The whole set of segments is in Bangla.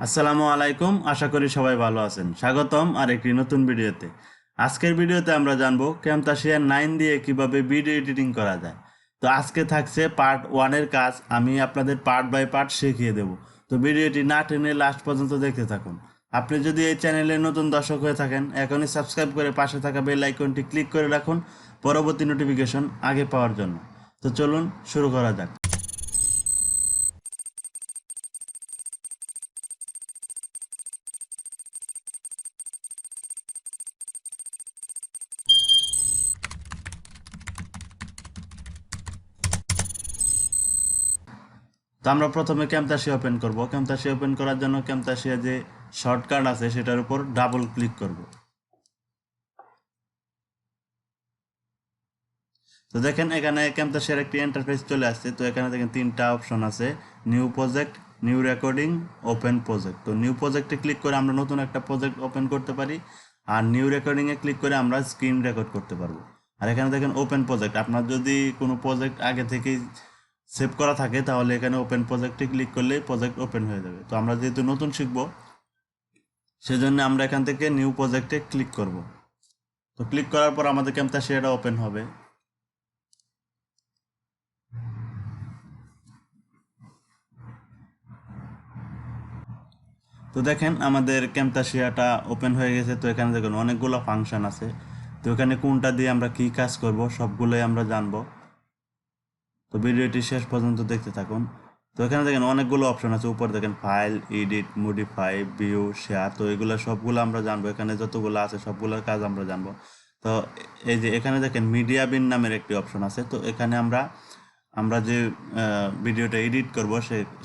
আসসালামু আলাইকুম, আশা করি সবাই ভালো আছেন। স্বাগতম আর একটি নতুন ভিডিওতে। আজকের ভিডিওতে আমরা জানবো ক্যামতাশিয়া 9 দিয়ে কিভাবে ভিডিও এডিটিং করা যায়। তো আজকে থাকছে পার্ট 1-এর কাজ, আমি আপনাদের পার্ট বাই পার্ট শিখিয়ে দেব। তো ভিডিওটি না টেনে লাস্ট পর্যন্ত দেখতে থাকুন। আপনি যদি এই চ্যানেলে নতুন দর্শক হয়ে থাকেন, এখনই সাবস্ক্রাইব করে পাশে থাকা বেল আইকনটি ক্লিক করে রাখুন পরবর্তী নোটিফিকেশন আগে পাওয়ার জন্য। তো চলুন শুরু করা যাক। তো আমরা প্রথমে ক্যামতাসিয়া ওপেন করব। ক্যামতাসিয়া ওপেন করার জন্য ক্যামতাসিয়া যে শর্টকাট আছে সেটার উপর ডাবল ক্লিক করব। তো দেখেন এখানে ক্যামতাসিয়ার একটি ইন্টারফেস চলে আসছে। তো এখানে দেখেন তিনটা অপশন আছে, new project, new recording, open project. তো নিউ প্রজেক্টে ক্লিক করে আমরা নতুন একটা প্রজেক্ট ওপেন করতে পারি, আর নিউ রেকর্ডিংয়ে ক্লিক করে আমরা স্ক্রিন রেকর্ড করতে পারবো। আর এখানে দেখেন ওপেন প্রজেক্ট, আপনার যদি কোনো প্রজেক্ট আগে থেকেই সেভ করা থাকে তাহলে এখানে ওপেন প্রজেক্টে ক্লিক করলেই প্রজেক্ট ওপেন হয়ে যাবে। তো আমরা যেহেতু নতুন শিখবো সেজন্য আমরা এখান থেকে নিউ প্রজেক্টে ক্লিক করব। তো ক্লিক করার পর আমাদের ক্যামতাসিয়াটা ওপেন হবে। তো দেখেন আমাদের ক্যামতাসিয়াটা ওপেন হয়ে গেছে। তো এখানে দেখুন অনেকগুলো ফাংশন আছে। তো এখানে কোনটা দিয়ে আমরা কি কাজ করব সবগুলোই আমরা জানবো। তো ভিডিওটি শেষ পর্যন্ত দেখতে থাকুন। তো এখানে দেখেন অনেকগুলো অপশন আছে, উপর দেখেন file, edit, modify, view, share. তো এগুলো সবগুলো আমরা জানবো, এখানে যতগুলো আছে সবগুলোর কাজ আমরা জানবো। তো এই যে এখানে দেখেন মিডিয়া বিন নামের একটি অপশন আছে। তো এখানে আমরা আমরা যে ভিডিওটা এডিট করব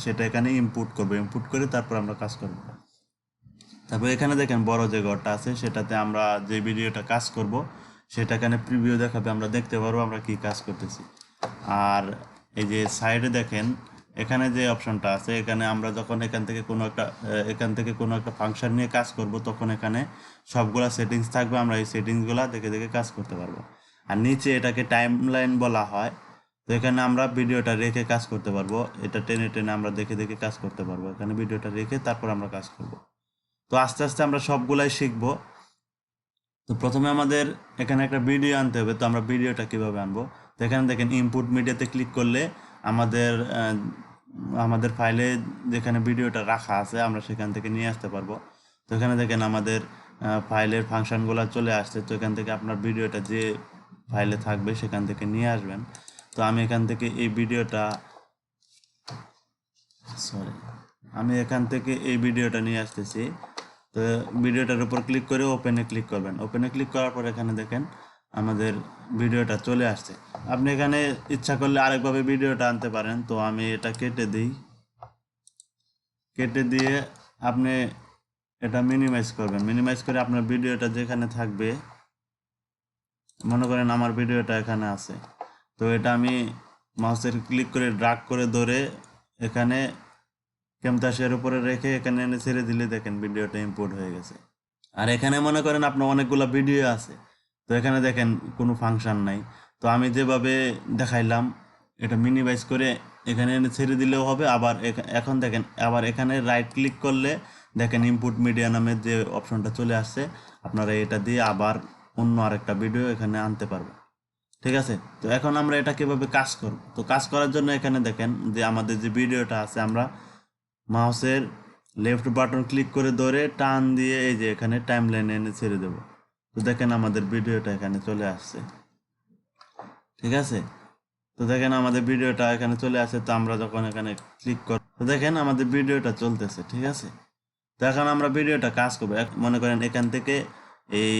সেটা এখানে ইনপুট করব, ইনপুট করে তারপর আমরা কাজ করব। তারপর এখানে দেখেন বড় যে ঘরটা আছে সেটাতে আমরা যে ভিডিওটা কাজ করব সেটা এখানে প্রিভিউ দেখাবে, আমরা দেখতে পারবো আমরা কি কাজ করতেছি। আর এই যে সাইডে দেখেন এখানে যে অপশনটা আছে, এখানে আমরা যখন এখান থেকে কোনো একটা ফাংশন নিয়ে কাজ করব তখন এখানে সবগুলা সেটিংস থাকবে, আমরা এই সেটিংসগুলো দেখে দেখে কাজ করতে পারবো। আর নিচে এটাকে টাইমলাইন বলা হয়। তো এখানে আমরা ভিডিওটা রেখে কাজ করতে পারবো, এটা টেনে টেনে আমরা দেখে দেখে কাজ করতে পারবো, এখানে ভিডিওটা রেখে তারপর আমরা কাজ করব। তো আস্তে আস্তে আমরা সবগুলাই শিখবো। তো প্রথমে আমাদের এখানে একটা ভিডিও আনতে হবে। তো আমরা ভিডিওটা কিভাবে আনবো, তো এখানে দেখেন ইনপুট মিডিয়াতে ক্লিক করলে আমাদের আমাদের ফাইলে যেখানে ভিডিওটা রাখা আছে আমরা সেখান থেকে নিয়ে আসতে পারবো। তো এখানে দেখেন আমাদের ফাইলের ফাংশনগুলো চলে আসছে। তো এখান থেকে আপনার ভিডিওটা যে ফাইলে থাকবে সেখান থেকে নিয়ে আসবেন। তো আমি এখান থেকে এই ভিডিওটা সরি আমি এখান থেকে এই ভিডিওটা নিয়ে আসতেছি। তো ভিডিওটার উপর ক্লিক করে ওপেনে ক্লিক করবেন। ওপেনে ক্লিক করার পর এখানে দেখেন আমাদের ভিডিওটা চলে আসছে। আপনি এখানে ইচ্ছা করলে আরেকভাবে ভিডিওটা আনতে পারেন। তো আমি এটা কেটে দিই, কেটে দিয়ে আপনি এটা মিনিমাইজ করবেন। মিনিমাইজ করে আপনার ভিডিওটা যেখানে থাকবে, মনে করেন আমার ভিডিওটা এখানে আছে, তো এটা আমি মাউসের ক্লিক করে ড্রাগ করে ধরে এখানে ক্যামতাসিয়ার উপরে রেখে এখানে এনে ছেড়ে দিলে দেখেন ভিডিওটা ইম্পোর্ট হয়ে গেছে। আর এখানে মনে করেন আপনার অনেকগুলো ভিডিও আছে, তো এখানে দেখেন কোনো ফাংশন নাই। তো আমি যেভাবে দেখাইলাম এটা মিনিমাইজ করে এখানে এনে ছেড়ে দিলেও হবে। আবার এখন দেখেন আবার এখানে রাইট ক্লিক করলে দেখেন ইনপুট মিডিয়া নামের যে অপশনটা চলে আসছে, আপনারা এটা দিয়ে আবার অন্য আরেকটা ভিডিও এখানে আনতে পারবেন। ঠিক আছে, তো এখন আমরা এটা কিভাবে কাজ করব। তো কাজ করার জন্য এখানে দেখেন যে আমাদের যে ভিডিওটা আছে, আমরা মাউসের লেফট বাটন ক্লিক করে ধরে টান দিয়ে এই যে এখানে টাইম লাইনে এনে ছেড়ে দেব। তো দেখেন আমাদের ভিডিওটা এখানে চলে আসছে। ঠিক আছে, তো দেখেন আমাদের ভিডিওটা এখানে চলে আসে। তো আমরা যখন এখানে ক্লিক করব তো দেখেন আমাদের ভিডিওটা চলতেছে। ঠিক আছে, তো এখন আমরা ভিডিওটা কাজ করবো। মনে করেন এখান থেকে এই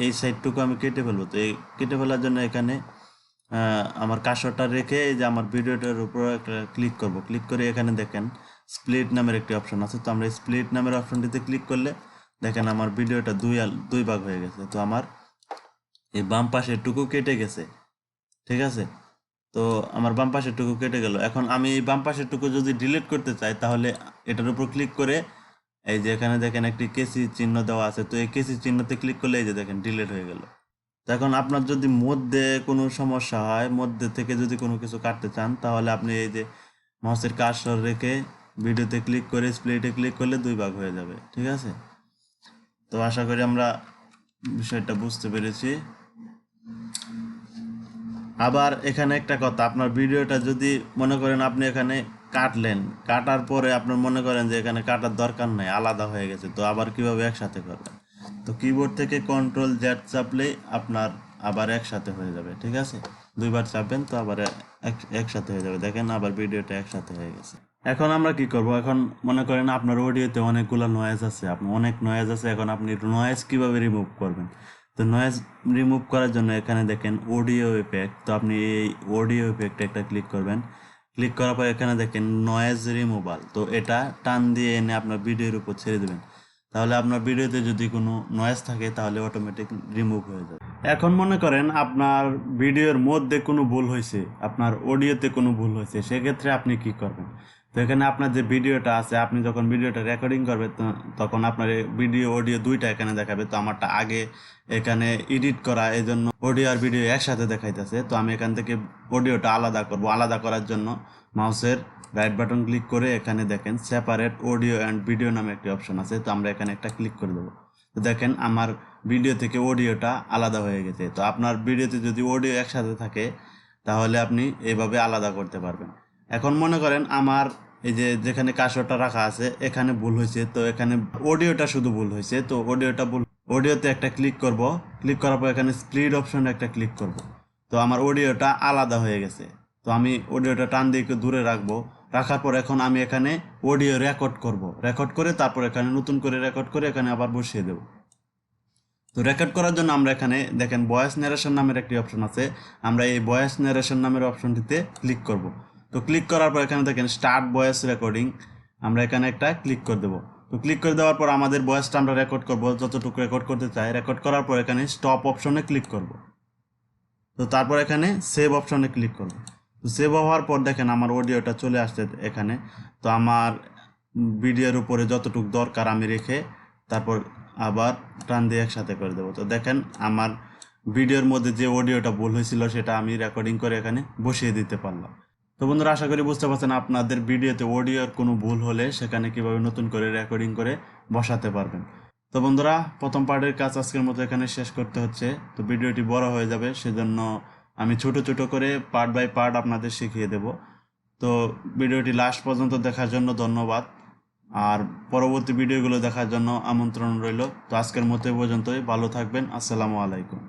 এই সাইডটুকু আমি কেটে ফেলবো। তো এই কেটে ফেলার জন্য এখানে আমার কার্সরটা রেখে এই যে আমার ভিডিওটার উপর একটা ক্লিক করব। ক্লিক করে এখানে দেখেন স্প্লিট নামের একটি অপশন আছে। তো আমরা স্প্লিট নামের অপশনটিতে ক্লিক করলে দেখেন আমার ভিডিওটা দুই ভাগ হয়ে গেছে। তো আমার এই বাম পাশের টুকু কেটে গেছে। ঠিক আছে, তো আমার বাম পাশের টুকু কেটে গেল। এখন আমি এই বাম পাশের টুকু যদি ডিলিট করতে চাই তাহলে এটার উপর ক্লিক করে এই যে এখানে দেখেন একটি কেসি চিহ্ন দেওয়া আছে। তো এই কেসি চিহ্নতে ক্লিক করলে এই যে দেখেন ডিলিট হয়ে গেল। তো এখন আপনার যদি মধ্যে কোনো সমস্যা হয়, মধ্যে থেকে যদি কোনো কিছু কাটতে চান, তাহলে আপনি এই যে মাউসের কার্সর রেখে ভিডিওতে ক্লিক করে স্প্লিটে ক্লিক করলে 2 ভাগ হয়ে যাবে, ঠিক আছে। তো আশা করি আমরা বিষয়টা বুঝতে পেরেছি। আবার এখানে একটা কথা, আপনার ভিডিওটা যদি মনে করেন আপনি এখানে কাটলেন, কাটার পরে আপনার মনে করেন যে এখানে কাটার দরকার নাই, আলাদা হয়ে গেছে, তো আবার কিভাবে একসাথে করবেন? তো কিবোর্ড থেকে Ctrl Z চাপলেই আপনার আবার একসাথে হয়ে যাবে, ঠিক আছে। 2 বার চাপবেন তো আবার একসাথে হয়ে যাবে। দেখেন আবার ভিডিওটা একসাথে হয়ে গেছে। এখন আমরা কি করব? এখন মনে করেন আপনার অডিওতে অনেকগুলো নয়েজ আছে, অনেক নয়েজ আছে। এখন আপনি নয়েজ কিভাবে রিমুভ করবেন? তো নয়েজ রিমুভ করার জন্য এখানে দেখেন অডিও ইফেক্ট, তো আপনি এই অডিও ইফেক্টে একটা ক্লিক করবেন। ক্লিক করার পর এখানে দেখেন নয়েজ রিমুভাল, তো এটা টান দিয়ে এনে আপনার ভিডিওর উপর ছেড়ে দেবেন। তাহলে আপনার ভিডিওতে যদি কোনো নয়েজ থাকে তাহলে অটোমেটিক রিমুভ হয়ে যাবে। এখন মনে করেন আপনার ভিডিওর মধ্যে কোনো ভুল হয়েছে, আপনার অডিওতে কোনো ভুল হয়েছে, সেক্ষেত্রে আপনি কি করবেন? তো এখানে আপনার যে ভিডিওটা আছে, আপনি যখন ভিডিওটা রেকর্ডিং করবেন তখন আপনার ভিডিও অডিও দুইটা এখানে দেখাবে। তো আমারটা আগে এখানে এডিট করা, এই জন্য অডিও আর ভিডিও একসাথে দেখাইতেছে। তো আমি এখান থেকে অডিওটা আলাদা করব। আলাদা করার জন্য মাউসের রাইট বাটন ক্লিক করে এখানে দেখেন সেপারেট অডিও অ্যান্ড ভিডিও নামে একটি অপশন আছে, তো আমরা এখানে একটা ক্লিক করে দেবো। তো দেখেন আমার ভিডিও থেকে অডিওটা আলাদা হয়ে গেছে। তো আপনার ভিডিওতে যদি অডিও একসাথে থাকে তাহলে আপনি এইভাবে আলাদা করতে পারবেন। এখন মনে করেন আমার এই যে যেখানে কার্সরটা রাখা আছে এখানে ভুল হয়েছে, তো এখানে অডিওটা শুধু ভুল হয়েছে, তো অডিওটা ভুল, অডিওতে একটা ক্লিক করব। ক্লিক করার পর এখানে স্প্লিট অপশনে একটা ক্লিক করব। তো আমার অডিওটা আলাদা হয়ে গেছে। তো আমি অডিওটা টান দিয়ে একটু দূরে রাখবো। রাখার পর এখন আমি এখানে অডিও রেকর্ড করব। রেকর্ড করে তারপর এখানে নতুন করে রেকর্ড করে এখানে আবার বসিয়ে দেব। তো রেকর্ড করার জন্য আমরা এখানে দেখেন ভয়েস ন্যারেশন নামের একটি অপশন আছে, আমরা এই ভয়েস ন্যারেশন নামের অপশনটিতে ক্লিক করব। তো ক্লিক করার পর এখানে দেখেন স্টার্ট ভয়েস রেকর্ডিং, আমরা এখানে একটা ক্লিক করে দেবো। তো ক্লিক করে দেওয়ার পর আমাদের ভয়েসটা আমরা রেকর্ড করব, যতটুকু রেকর্ড করতে চাই। রেকর্ড করার পর এখানে স্টপ অপশনে ক্লিক করব। তো তারপর এখানে সেভ অপশনে ক্লিক করব। তো সেভ হওয়ার পর দেখেন আমার অডিওটা চলে আসছে এখানে। তো আমার ভিডিওর উপরে যতটুকু দরকার আমি রেখে তারপর আবার টান দিয়ে একসাথে করে দেবো। তো দেখেন আমার ভিডিওর মধ্যে যে অডিওটা ভুল হয়েছিল সেটা আমি রেকর্ডিং করে এখানে বসিয়ে দিতে পারলাম। তো বন্ধুরা, আশা করি বুঝতে পারছেন আপনাদের ভিডিওতে অডিওর কোনো ভুল হলে সেখানে কিভাবে নতুন করে রেকর্ডিং করে বসাতে পারবেন। তো বন্ধুরা, প্রথম পার্টের কাজ আজকের মতো এখানে শেষ করতে হচ্ছে। তো ভিডিওটি বড় হয়ে যাবে, সেজন্য আমি ছোট ছোট করে পার্ট বাই পার্ট আপনাদের শিখিয়ে দেব। তো ভিডিওটি লাস্ট পর্যন্ত দেখার জন্য ধন্যবাদ, আর পরবর্তী ভিডিওগুলো দেখার জন্য আমন্ত্রণ রইল। তো আজকের মতো পর্যন্তই, ভালো থাকবেন। আসসালামু আলাইকুম।